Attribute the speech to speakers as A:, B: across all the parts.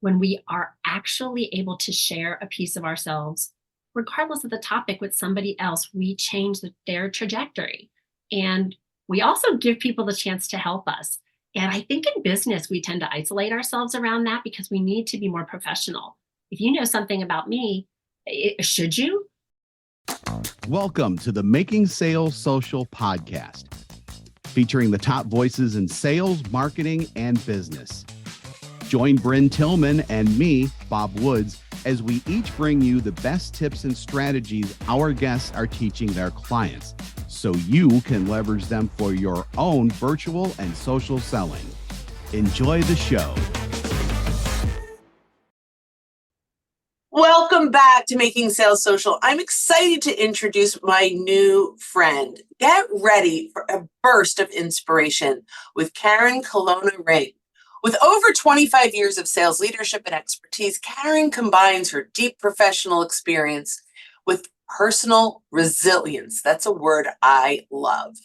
A: when we are actually able to share a piece of ourselves, regardless of the topic, with somebody else, we change their trajectory. And we also give people the chance to help us. And I think in business, we tend to isolate ourselves around that because we need to be more professional. If you know something about me, should you?
B: Welcome to the Making Sales Social podcast, featuring the top voices in sales, marketing, and business. Join Brynne Tillman and me, Bob Woods, as we each bring you the best tips and strategies our guests are teaching their clients, so you can leverage them for your own virtual and social selling. Enjoy the show.
C: Welcome back to Making Sales Social. I'm excited to introduce my new friend. Get ready for a burst of inspiration with Karen Colonna. With over 25 years of sales leadership and expertise, Karen combines her deep professional experience with personal resilience. That's a word I love.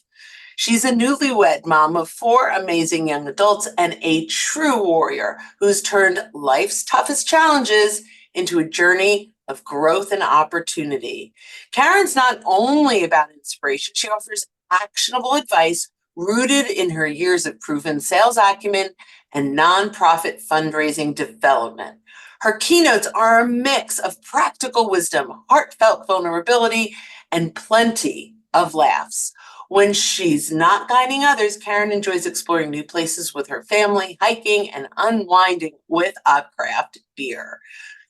C: She's a newlywed mom of 4 amazing young adults and a true warrior who's turned life's toughest challenges into a journey of growth and opportunity. Karen's not only about inspiration, she offers actionable advice rooted in her years of proven sales acumen and nonprofit fundraising development. Her keynotes are a mix of practical wisdom, heartfelt vulnerability, and plenty of laughs. When she's not guiding others, Karen enjoys exploring new places with her family, hiking, and unwinding with a craft beer.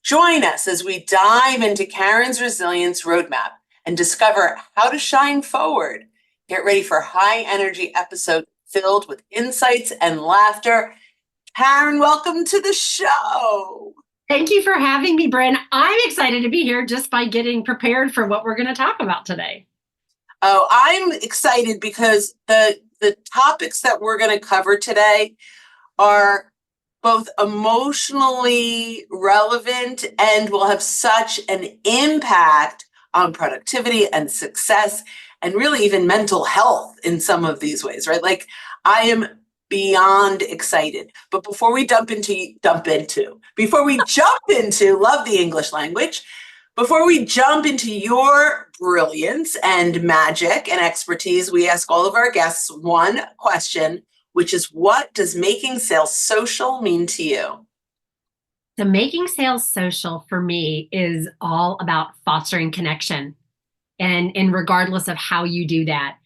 C: Join us as we dive into Karen's resilience roadmap and discover how to shine forward. Get ready for a high-energy episode filled with insights and laughter. Karen, welcome to the show.
A: Thank you for having me, Brynne. I'm excited to be here just by getting prepared for what we're going to talk about today.
C: Oh, I'm excited because the topics that we're going to cover today are both emotionally relevant and will have such an impact on productivity and success and really even mental health in some of these ways, right? Like, I am beyond excited. But before we jump into, love the English language, before we jump into your brilliance and magic and expertise, we ask all of our guests one question, which is, what does making sales social mean to you?
A: The making sales social for me is all about fostering connection. And regardless of how you do that,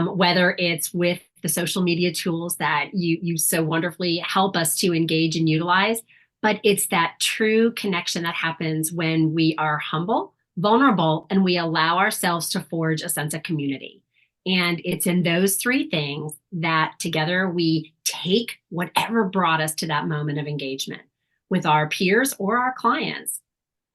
A: whether it's with the social media tools that you so wonderfully help us to engage and utilize, but it's that true connection that happens when we are humble, vulnerable, and we allow ourselves to forge a sense of community. And it's in those 3 things that together we take whatever brought us to that moment of engagement with our peers or our clients,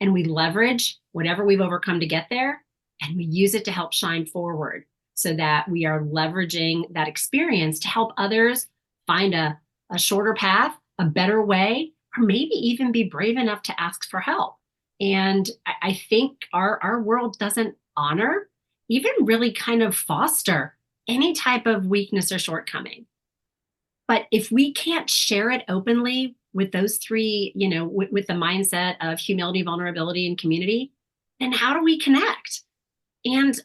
A: and we leverage whatever we've overcome to get there, and we use it to help shine forward so that we are leveraging that experience to help others find a shorter path, a better way, or maybe even be brave enough to ask for help. And I think our world doesn't honor, even really kind of foster any type of weakness or shortcoming. But if we can't share it openly with those 3, with the mindset of humility, vulnerability, and community, then how do we connect? And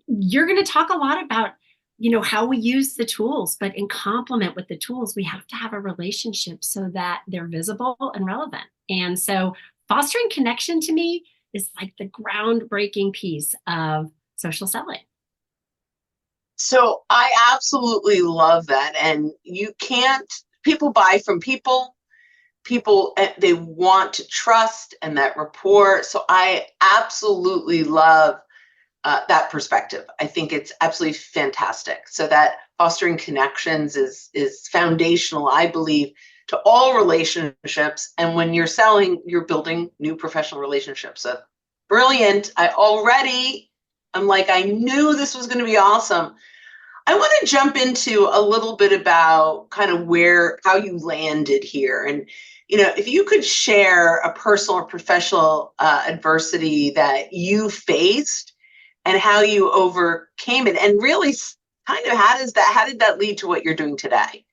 A: you're going to talk a lot about, how we use the tools, but in complement with the tools, we have to have a relationship so that they're visible and relevant. And so fostering connection to me is like the groundbreaking piece of social selling.
C: So I absolutely love that. And people buy from people, they want to trust and that rapport. So I absolutely love that perspective. I think it's absolutely fantastic. So that fostering connections is foundational, I believe, to all relationships. And when you're selling, you're building new professional relationships. So brilliant. I'm like, I knew this was going to be awesome. I want to jump into a little bit about kind of how you landed here. And, if you could share a personal or professional adversity that you faced and how you overcame it, and really kind of how did that lead to what you're doing today?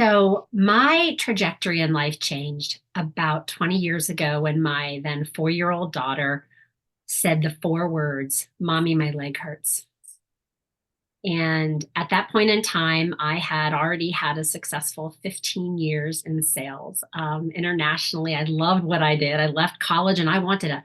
A: So my trajectory in life changed about 20 years ago when my then 4-year-old daughter said the 4 words, "Mommy, my leg hurts." And at that point in time, I had already had a successful 15 years in sales. Internationally, I loved what I did. I left college and I wanted to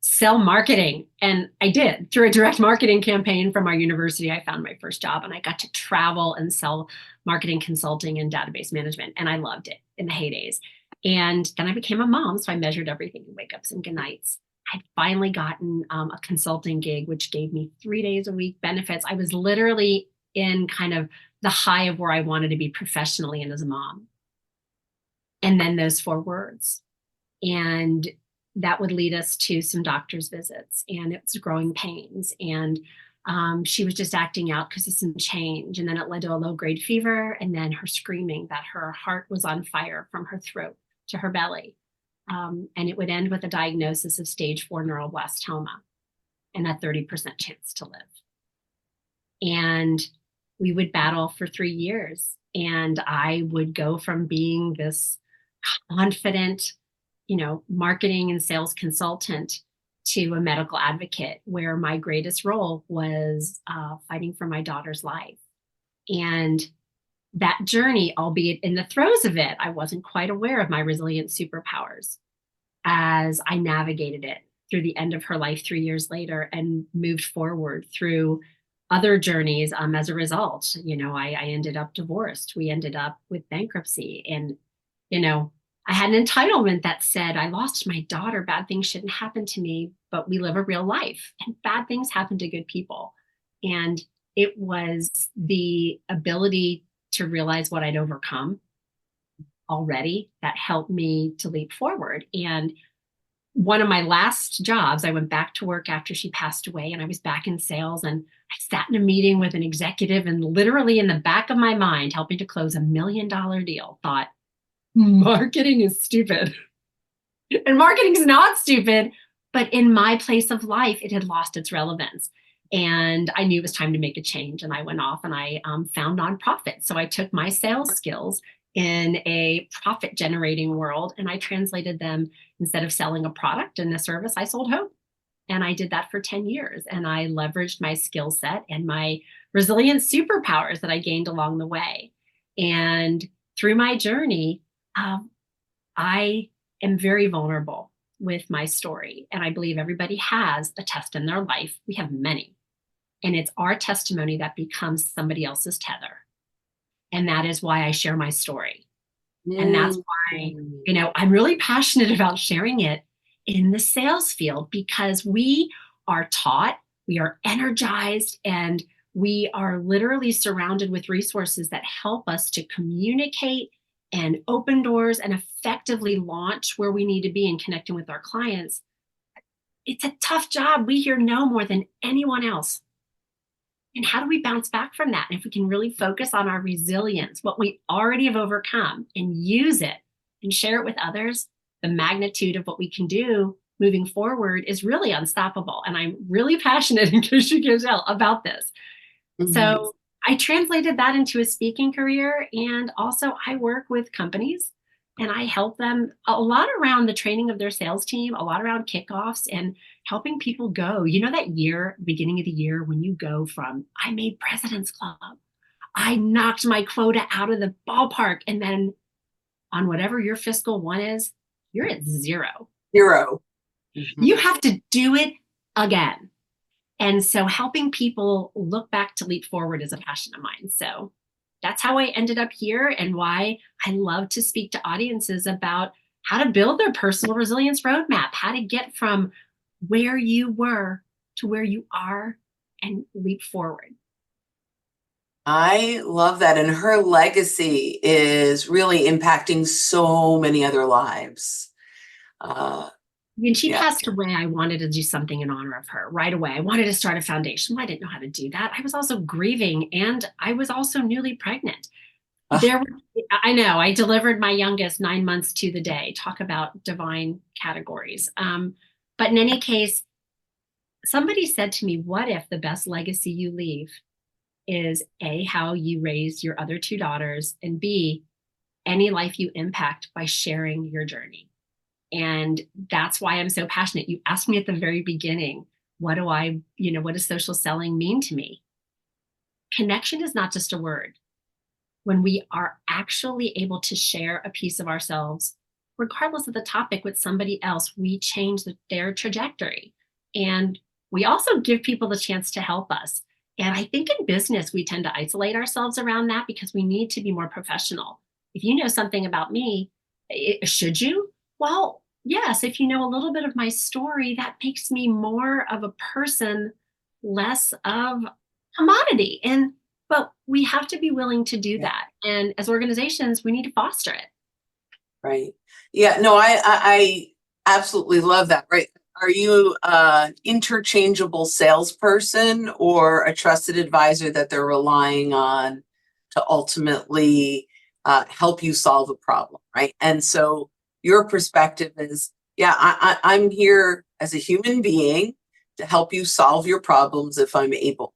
A: sell marketing. And I did. Through a direct marketing campaign from our university, I found my first job and I got to travel and sell marketing consulting and database management. And I loved it in the heydays. And then I became a mom. So I measured everything in wake ups and good nights. I'd finally gotten a consulting gig, which gave me 3 days a week benefits. I was literally in kind of the high of where I wanted to be professionally and as a mom. And then those 4 words. And that would lead us to some doctor's visits, and it was growing pains. And she was just acting out because of some change. And then it led to a low grade fever, and then her screaming that her heart was on fire from her throat to her belly. And it would end with a diagnosis of stage 4 neuroblastoma and a 30% chance to live. And we would battle for 3 years. And I would go from being this confident, marketing and sales consultant to a medical advocate, where my greatest role was fighting for my daughter's life. And that journey, albeit in the throes of it, I wasn't quite aware of my resilient superpowers as I navigated it through the end of her life 3 years later and moved forward through other journeys as a result. I ended up divorced. We ended up with bankruptcy. And, I had an entitlement that said, I lost my daughter. Bad things shouldn't happen to me, but we live a real life and bad things happen to good people. And it was the ability to realize what I'd overcome already that helped me to leap forward. And one of my last jobs, I went back to work after she passed away, and I was back in sales, and I sat in a meeting with an executive, and literally in the back of my mind, helping to close $1 million deal, thought, marketing is stupid. And marketing's not stupid, but in my place of life, it had lost its relevance. And I knew it was time to make a change. And I went off and I found nonprofits. So I took my sales skills in a profit generating world and I translated them. Instead of selling a product and a service, I sold hope. And I did that for 10 years. And I leveraged my skill set and my resilient superpowers that I gained along the way. And through my journey, I am very vulnerable with my story. And I believe everybody has a test in their life. We have many. And it's our testimony that becomes somebody else's tether. And that is why I share my story. And that's why, I'm really passionate about sharing it in the sales field, because we are taught, we are energized, and we are literally surrounded with resources that help us to communicate and open doors and effectively launch where we need to be in connecting with our clients. It's a tough job. We hear no more than anyone else. And how do we bounce back from that? And if we can really focus on our resilience, what we already have overcome, and use it and share it with others, the magnitude of what we can do moving forward is really unstoppable. And I'm really passionate, in case you can tell, about this. Mm-hmm. So I translated that into a speaking career. And also I work with companies and I help them a lot around the training of their sales team, a lot around kickoffs and helping people go. That year, beginning of the year, when you go from, I made President's Club, I knocked my quota out of the ballpark. And then on whatever your fiscal one is, you're at zero. Mm-hmm. You have to do it again. And so helping people look back to leap forward is a passion of mine. So that's how I ended up here and why I love to speak to audiences about how to build their personal resilience roadmap, how to get from where you were to where you are and leap forward.
C: I love that. And her legacy is really impacting so many other lives.
A: When she passed away, I wanted to do something in honor of her right away. I wanted to start a foundation. Well, I didn't know how to do that. I was also grieving, and I was also newly pregnant. I know, I delivered my youngest 9 months to the day. Talk about divine categories. But in any case, somebody said to me, what if the best legacy you leave is A, how you raised your other 2 daughters, and B, any life you impact by sharing your journey. And that's why I'm so passionate. You asked me at the very beginning, what does social selling mean to me? Connection is not just a word. When we are actually able to share a piece of ourselves, regardless of the topic, with somebody else, we change their trajectory. And we also give people the chance to help us. And I think in business, we tend to isolate ourselves around that because we need to be more professional. If you know something about me, should you? Well, yes, if you know a little bit of my story, that makes me more of a person, less of commodity. But we have to be willing to do
C: Yeah.
A: that. And as organizations, we need to foster it.
C: Right. Yeah, no, I absolutely love that. Right. Are you an interchangeable salesperson or a trusted advisor that they're relying on to ultimately help you solve a problem? Right. And so your perspective is, yeah, I'm here as a human being to help you solve your problems if I'm able.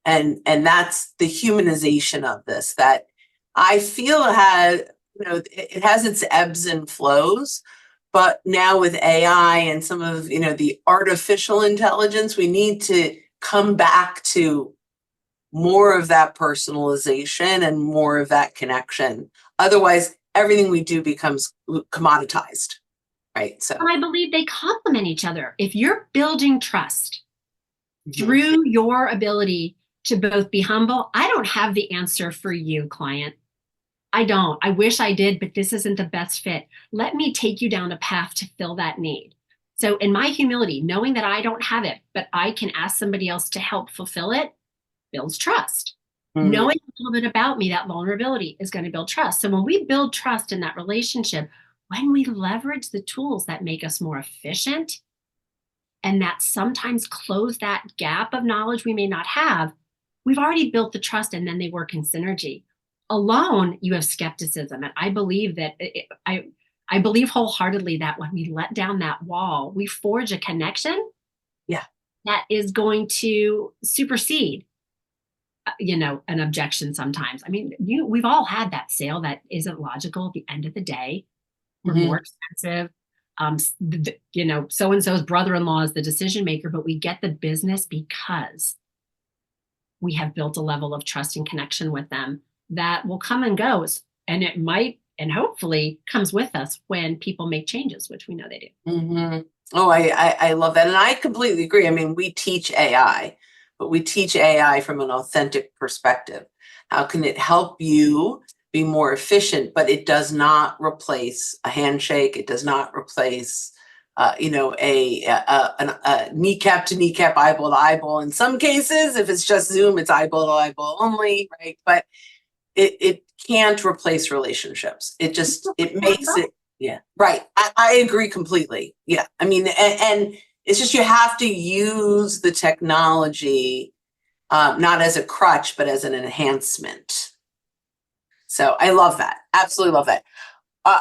C: And that's the humanization of this that I feel it has its ebbs and flows, but now with AI and some of the artificial intelligence, we need to come back to more of that personalization and more of that connection. Otherwise, everything we do becomes commoditized, right? So
A: And I believe they complement each other. If you're building trust
C: mhm.
A: through your ability to both be humble, I don't have the answer for you, client. I don't. I wish I did, but this isn't the best fit. Let me take you down a path to fill that need. So, in my humility, knowing that I don't have it, but I can ask somebody else to help fulfill it, builds trust.
C: Mm,
A: Knowing a little bit about me, that vulnerability is going to build trust. So, when we build trust in that relationship, when we leverage the tools that make us more efficient and that sometimes close that gap of knowledge we may not have, we've already built the trust and then they work in synergy. Alone, you have skepticism. And I believe that I believe wholeheartedly that when we let down that wall, we forge a connection
C: yeah.
A: that is going to supersede, an objection sometimes. I mean, we've all had that sale that isn't logical at the end of the day. We're
C: Mhm.
A: more expensive. So and so's brother-in-law is the decision maker, but we get the business because we have built a level of trust and connection with them that will come and goes. And it might and hopefully comes with us when people make changes, which we know they do.
C: Mhm. Oh, I love that. And I completely agree. I mean, we teach AI, but we teach AI from an authentic perspective. How can it help you be more efficient? But it does not replace a handshake. It does not replace, a kneecap to kneecap, eyeball to eyeball. In some cases, if it's just Zoom, it's eyeball to eyeball only, right? But it can't replace relationships. It makes it, yeah, right. I agree completely. Yeah. I mean, and it's just you have to use the technology not as a crutch, but as an enhancement. So I love that. Absolutely love that. Uh,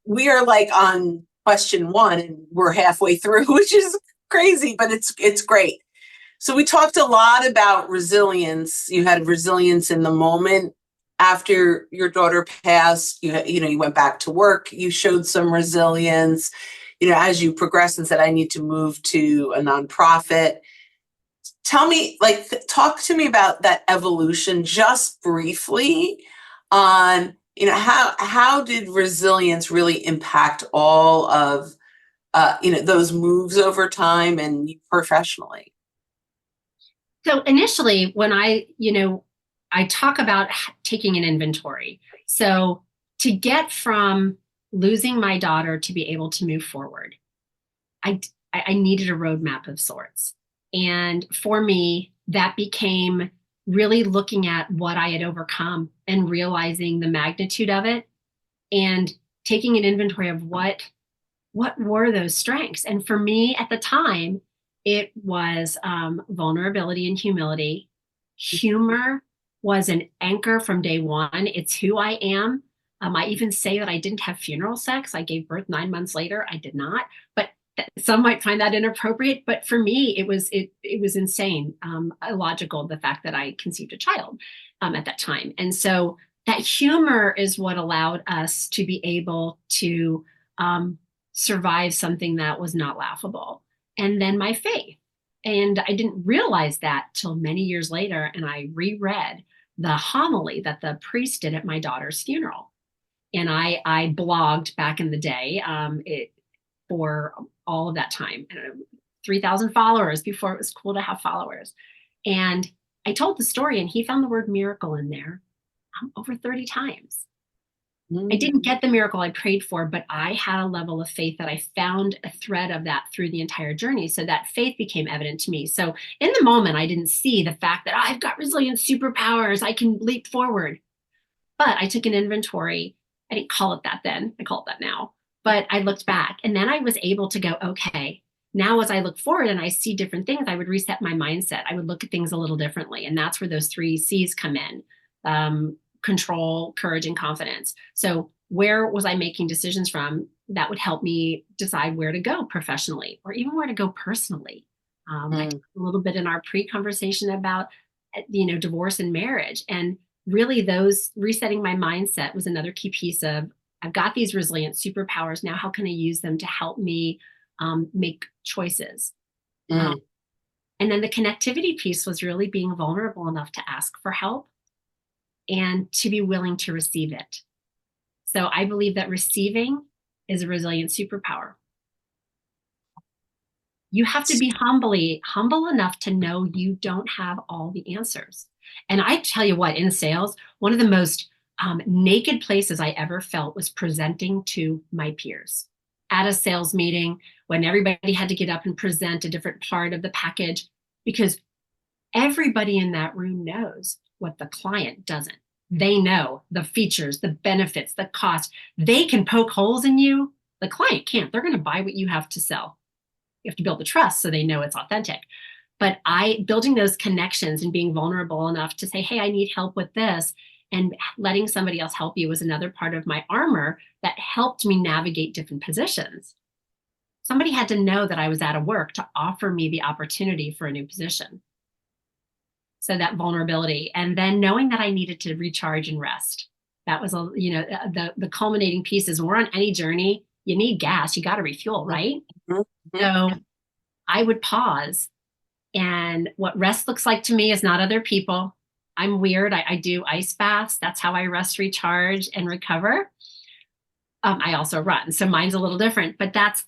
C: we are like on question one and we're halfway through, which is crazy, but it's great. So we talked a lot about resilience. You had resilience in the moment after your daughter passed. You went back to work. You showed some resilience. As you progressed and said, I need to move to a nonprofit. Tell me, talk to me about that evolution just briefly on, how did resilience really impact all of, those moves over time and you professionally?
A: So initially, when I talk about taking an inventory. So to get from losing my daughter to be able to move forward, I needed a roadmap of sorts. And for me, that became really looking at what I had overcome and realizing the magnitude of it and taking an inventory of what were those strengths. And for me at the time, it was vulnerability and humility. Humor was an anchor from day one. It's who I am. I even say that I didn't have funeral sex. I gave birth 9 months later. I did not, but some might find that inappropriate. But for me, it was insane, illogical, the fact that I conceived a child at that time. And so that humor is what allowed us to be able to um, survive something that was not laughable. And then my faith. And I didn't realize that till many years later. And I reread the homily that the priest did at my daughter's funeral. And I blogged back in the day for all of that time, 3,000 followers before it was cool to have followers. And I told the story, and he found the word miracle in there over 30 times. I didn't get the miracle I prayed for, but I had a level of faith that I found a thread of that through the entire journey. So that faith became evident to me. So in the moment, I didn't see the fact that I've got resilient superpowers. I can leap forward. But I took an inventory. I didn't call it that then. I call it that now. But I looked back, and then I was able to go, okay, now as I look forward and I see different things, I would reset my mindset. I would look at things a little differently. And that's where those 3 C's come in. Control, courage, and confidence. So where was I making decisions from that would help me decide where to go professionally or even where to go personally? I talked a little bit in our pre-conversation about, divorce and marriage. And really those resetting my mindset was another key piece of, I've got these resilient superpowers. Now, how can I use them to help me make choices? And then the connectivity piece was really being vulnerable enough to ask for help and to be willing to receive it. So I believe that receiving is a resilient superpower. You have to be humble enough to know you don't have all the answers. And I tell you what, in sales, one of the most naked places I ever felt was presenting to my peers at a sales meeting when everybody had to get up and present a different part of the package, because everybody in that room knows what the client doesn't. They know the features, the benefits, the cost. They can poke holes in you. The client can't. They're going to buy what you have to sell. You have to build the trust so they know it's authentic. But building those connections and being vulnerable enough to say, hey, I need help with this, and letting somebody else help you was another part of my armor that helped me navigate different positions. Somebody had to know that I was out of work to offer me the opportunity for a new position. So that vulnerability, and then knowing that I needed to recharge and rest. That was, the culminating pieces. When we're on any journey, you need gas, you got to refuel, right? Mm-hmm. So I would pause. And what rest looks like to me is not other people. I'm weird. I do ice baths. That's how I rest, recharge, and recover. I also run. So mine's a little different, but that's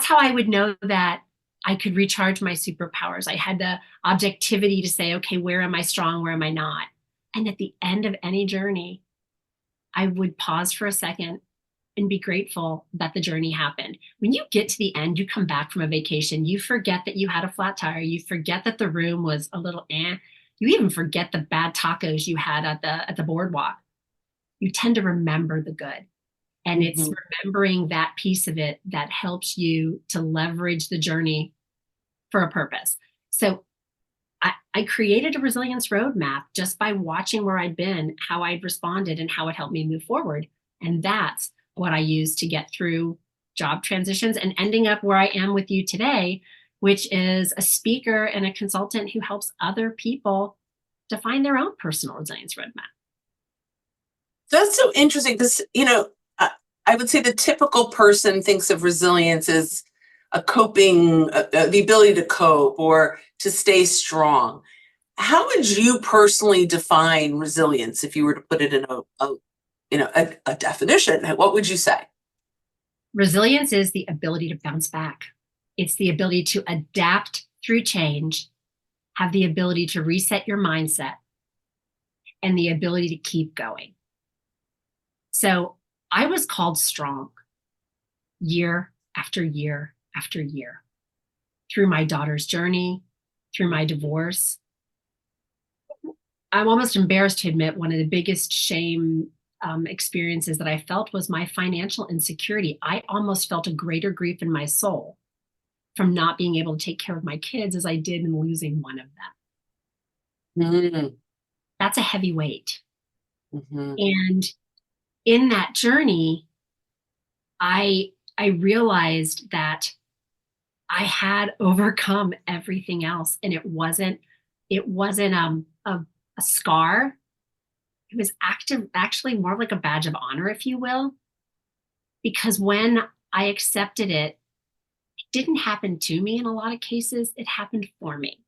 A: how I would know that I could recharge my superpowers. I had the objectivity to say, okay, where am I strong? Where am I not? And at the end of any journey, I would pause for a second and be grateful that the journey happened. When you get to the end, you come back from a vacation, you forget that you had a flat tire. You forget that the room was a little You even forget the bad tacos you had at the boardwalk. You tend to remember the good. And it's remembering that piece of it that helps you to leverage the journey for a purpose. So I created a resilience roadmap just by watching where I'd been, how I'd responded, and how it helped me move forward. And that's what I use to get through job transitions and ending up where I am with you today, which is a speaker and a consultant who helps other people define their own personal resilience roadmap.
C: That's so interesting because, I would say the typical person thinks of resilience as a coping, the ability to cope or to stay strong. How would you personally define resilience if you were to put it in a definition? What would you say?
A: Resilience is the ability to bounce back. It's the ability to adapt through change, have the ability to reset your mindset, and the ability to keep going. So I was called strong year after year after year through my daughter's journey, through my divorce. I'm almost embarrassed to admit one of the biggest shame experiences that I felt was my financial insecurity. I almost felt a greater grief in my soul from not being able to take care of my kids as I did in losing one of them. That's a heavy weight. And in that journey, I realized that I had overcome everything else, and it wasn't a scar. it was actually more like a badge of honor, if you will, because when I accepted it, it didn't happen to me in a lot of cases, it happened for me.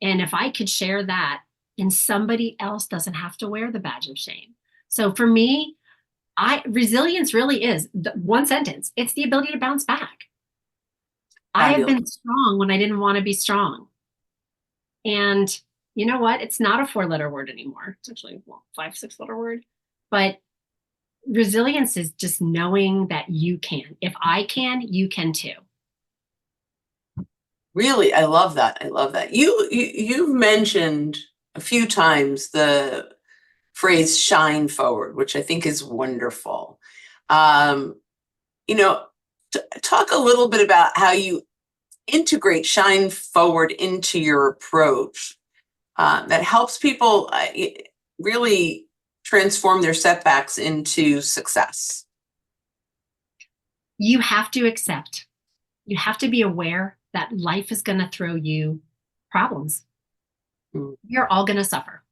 A: And if I could share that, then somebody else doesn't have to wear the badge of shame. So for me, resilience really is one sentence. It's the ability to bounce back. I have
C: Fabulous.
A: been strong when I didn't want to be strong. And you know what? It's not a 4-letter word anymore. It's actually a 5, 6-letter word. But resilience is just knowing that you can. If I can, you can too.
C: Really, I love that. I love that. You've mentioned a few times the phrase "shine forward," which I think is wonderful. Um, you know, talk a little bit about how you integrate shine forward into your approach that helps people really transform their setbacks into success.
A: You have to accept, you have to be aware that life is going to throw you problems.
C: Mm.
A: You're all going to suffer.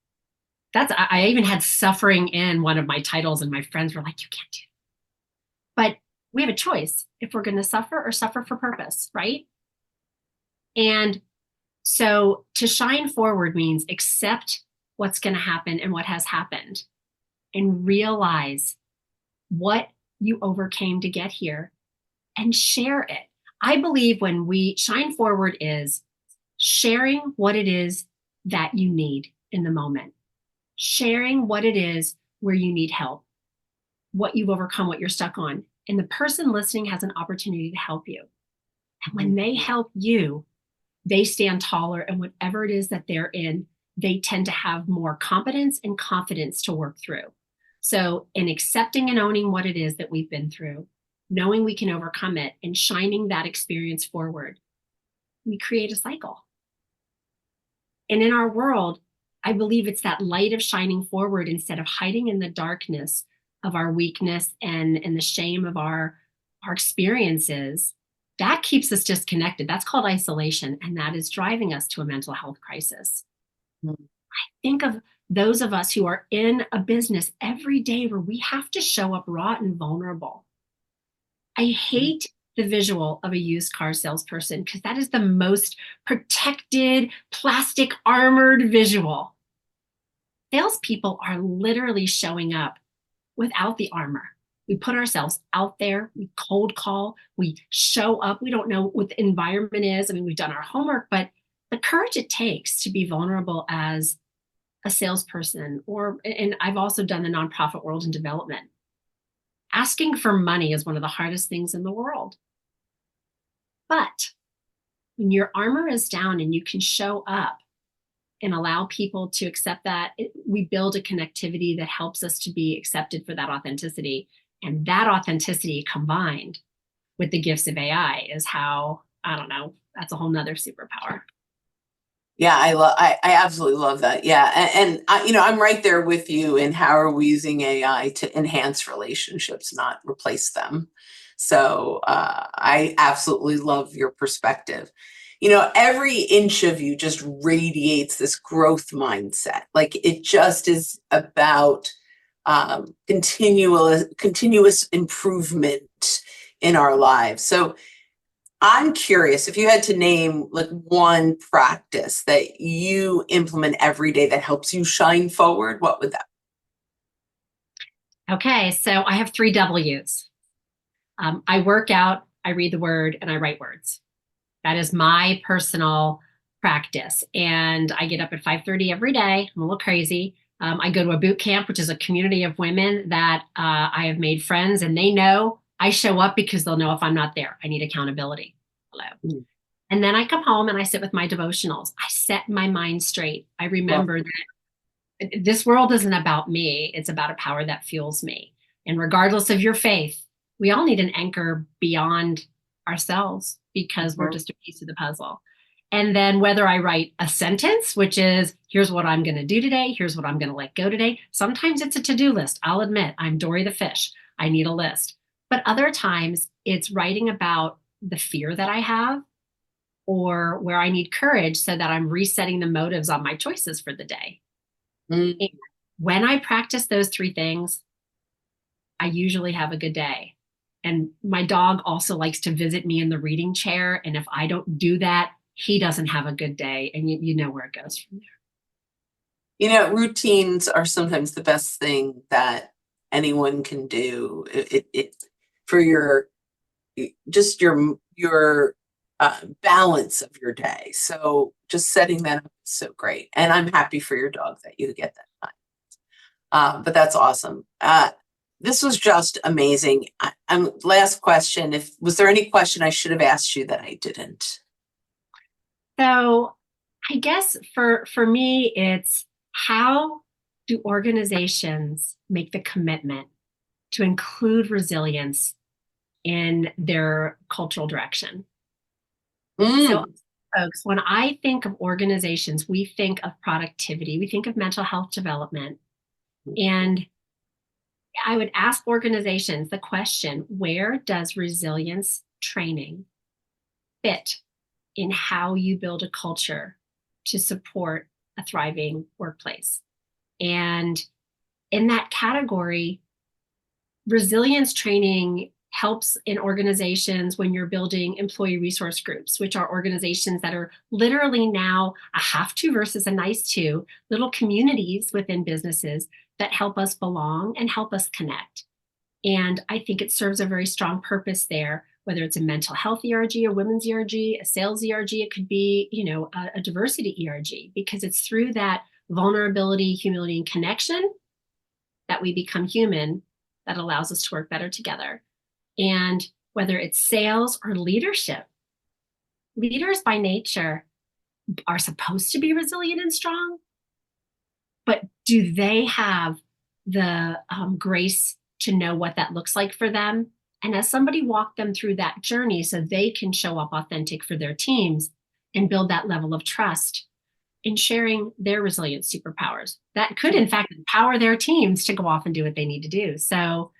A: I even had suffering in one of my titles, and my friends were like, you can't do it. But we have a choice if we're going to suffer or suffer for purpose, right? And so to shine forward means accept what's going to happen and what has happened and realize what you overcame to get here and share it. I believe when we shine forward is sharing what it is that you need in the moment, sharing what it is where you need help, what you've overcome, what you're stuck on. And the person listening has an opportunity to help you. And when they help you, they stand taller, and whatever it is that they're in, they tend to have more competence and confidence to work through. So in accepting and owning what it is that we've been through, knowing we can overcome it and shining that experience forward, we create a cycle. And in our world, I believe it's that light of shining forward instead of hiding in the darkness of our weakness and the shame of our experiences. That keeps us disconnected. That's called isolation, and that is driving us to a mental health crisis.
C: Mm.
A: Think of those of us who are in a business every day where we have to show up raw and vulnerable. I hate the visual of a used car salesperson because that is the most protected, plastic armored visual. Salespeople are literally showing up without the armor. We put ourselves out there, we cold call, we show up. We don't know what the environment is. I mean, we've done our homework, but the courage it takes to be vulnerable as a salesperson, and I've also done the nonprofit world in development. Asking for money is one of the hardest things in the world. But when your armor is down and you can show up and allow people to accept that, we build a connectivity that helps us to be accepted for that authenticity. And that authenticity combined with the gifts of AI is how, I don't know, that's a whole nother superpower.
C: Yeah, I absolutely love that. Yeah, and I'm right there with you in how are we using AI to enhance relationships, not replace them. So I absolutely love your perspective. Every inch of you just radiates this growth mindset. Like it just is about continuous improvement in our lives. So I'm curious if you had to name like one practice that you implement every day that helps you shine forward, what would that
A: Okay, so I have 3 W's. I work out, I read the word, and I write words. That is my personal practice. And I get up at 5:30 every day. I'm a little crazy. I go to a boot camp, which is a community of women that I have made friends, and they know I show up because they'll know if I'm not there. I need accountability. Hello.
C: be?
A: And then I come home and I sit with my devotionals. I set my mind straight. I
C: Well,
A: remember that this world isn't about me. It's about a power that fuels me. And regardless of your faith, we all need an anchor beyond ourselves because we're
C: mhm.
A: just a piece of the puzzle. And then whether I write a sentence, which is, here's what I'm going to do today, here's what I'm going to let go today. Sometimes it's a to-do list. I'll admit, I'm Dory the fish. I need a list. But other times it's writing about the fear that I have or where I need courage so that I'm resetting the motives on my choices for the day.
C: Mm.
A: When I practice those three things, I usually have a good day. And my dog also likes to visit me in the reading chair. And if I don't do that, he doesn't have a good day. And you know where it goes from there.
C: Routines are sometimes the best thing that anyone can do. It for your just your balance of your day. So just setting that up is so great, and I'm happy for your dog that you get that time. But that's awesome. This was just amazing. Last question. Was there any question I should have asked you that I didn't?
A: So I guess for me, it's how do organizations make the commitment to include resilience in their cultural direction? So, folks, when I think of organizations, we think of productivity, we think of mental health development. And I would ask organizations the question, where does resilience training fit in how you build a culture to support a thriving workplace? And in that category, resilience training helps in organizations when you're building employee resource groups, which are organizations that are literally now a have to versus a nice to, little communities within businesses that help us belong and help us connect. And I think it serves a very strong purpose there, whether it's a mental health ERG, a women's ERG, a sales ERG, it could be, a diversity ERG, because it's through that vulnerability, humility, and connection that we become human, that allows us to work better together. And whether it's sales or leadership, leaders by nature are supposed to be resilient and strong, but do they have the grace to know what that looks like for them? And as somebody walk them through that journey so they can show up authentic for their teams and build that level of trust in sharing their resilient superpowers that could in fact empower their teams to go off and do what they need to do. So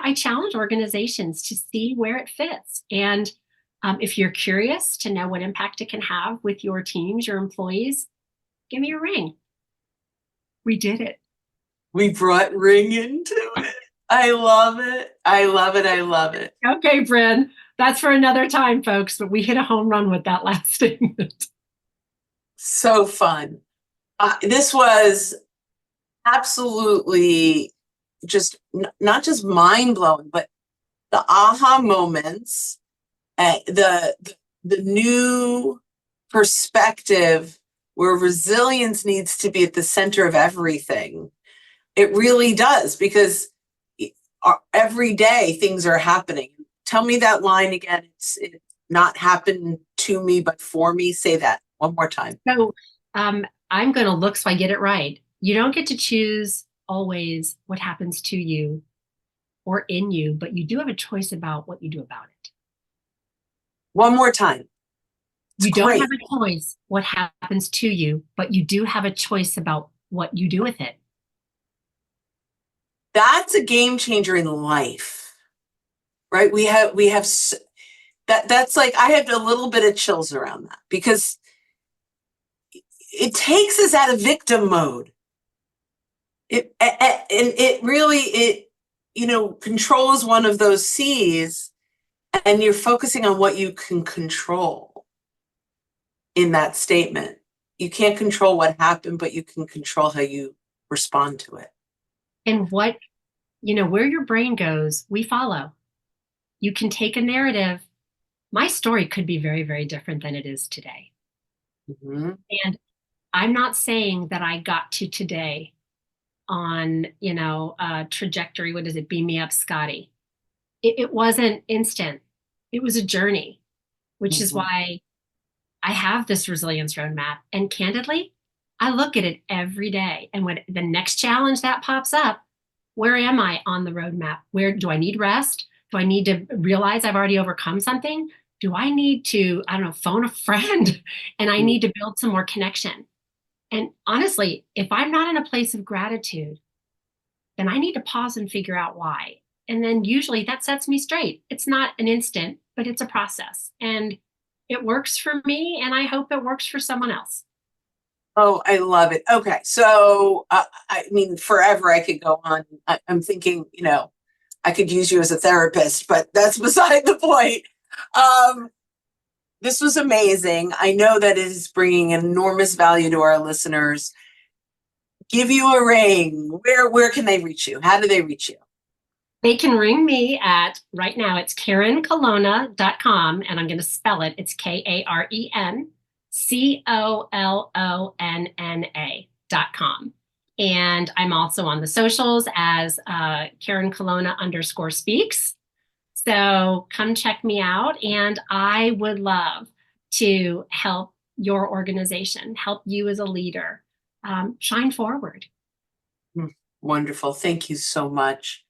A: I challenge organizations to see where it fits. And if you're curious to know what impact it can have with your teams, your employees, give me a ring. We did it.
C: We brought ring into it. I love it. I love it. I love it.
A: Okay, Brynne, that's for another time, folks, but we hit a home run with that last statement.
C: So fun. This was absolutely just not just mind blowing, but the aha moments, the new perspective where resilience needs to be at the center of everything. It really does, because every day things are happening. Tell me that line again. It's not happened to me, but for me. Say that one more time.
A: So I'm going to look so I get it right. You don't get to choose always what happens to you or in you, but you do have a choice about what you do about it.
C: One more time.
A: You don't have a choice what happens to you, but you do have a choice about what you do with it.
C: That's a game changer in life, right? We have that's like, I have a little bit of chills around that, because it takes us out of victim mode. It really, control is one of those C's, and you're focusing on what you can control in that statement. You can't control what happened, but you can control how you respond to it.
A: And where your brain goes, we follow. You can take a narrative. My story could be very, very different than it is today.
C: Mm-hmm.
A: And I'm not saying that I got to today on, a trajectory. What is it? Beam me up, Scotty. It wasn't instant. It was a journey, which is why I have this resilience roadmap. And candidly, I look at it every day. And when the next challenge that pops up, where am I on the roadmap? Where do I need rest? Do I need to realize I've already overcome something? Do I need to, phone a friend and I need to build some more connection? And honestly, if I'm not in a place of gratitude, then I need to pause and figure out why. And then usually that sets me straight. It's not an instant, but it's a process. And it works for me, and I hope it works for someone else.
C: Oh, I love it. Okay. So, I mean, forever I could go on. I'm thinking, I could use you as a therapist, but that's beside the point. Um, this was amazing. I know that it is bringing enormous value to our listeners. Give you a ring. Where can they reach you? How do they reach you?
A: They can ring me at, right now, it's KarenColonna.com, and I'm going to spell it. It's KarenCollonna.com. And I'm also on the socials as Karen Colonna _speaks. So come check me out. And I would love to help your organization, help you as a leader shine forward.
C: Wonderful. Thank you so much.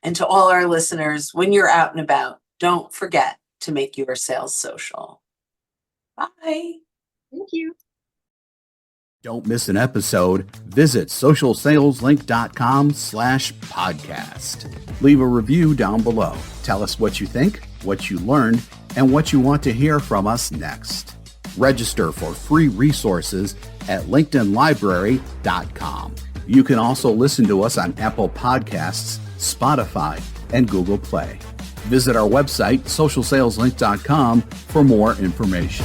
C: And to all our listeners, when you're out and about, don't forget to make your sales social. Bye.
A: Thank you.
B: Don't miss an episode. Visit socialsaleslink.com/podcast. Leave a review down below. Tell us what you think, what you learned, and what you want to hear from us next. Register for free resources at linkedinlibrary.com. You can also listen to us on Apple Podcasts, Spotify, and Google Play. Visit our website, socialsaleslink.com, for more information.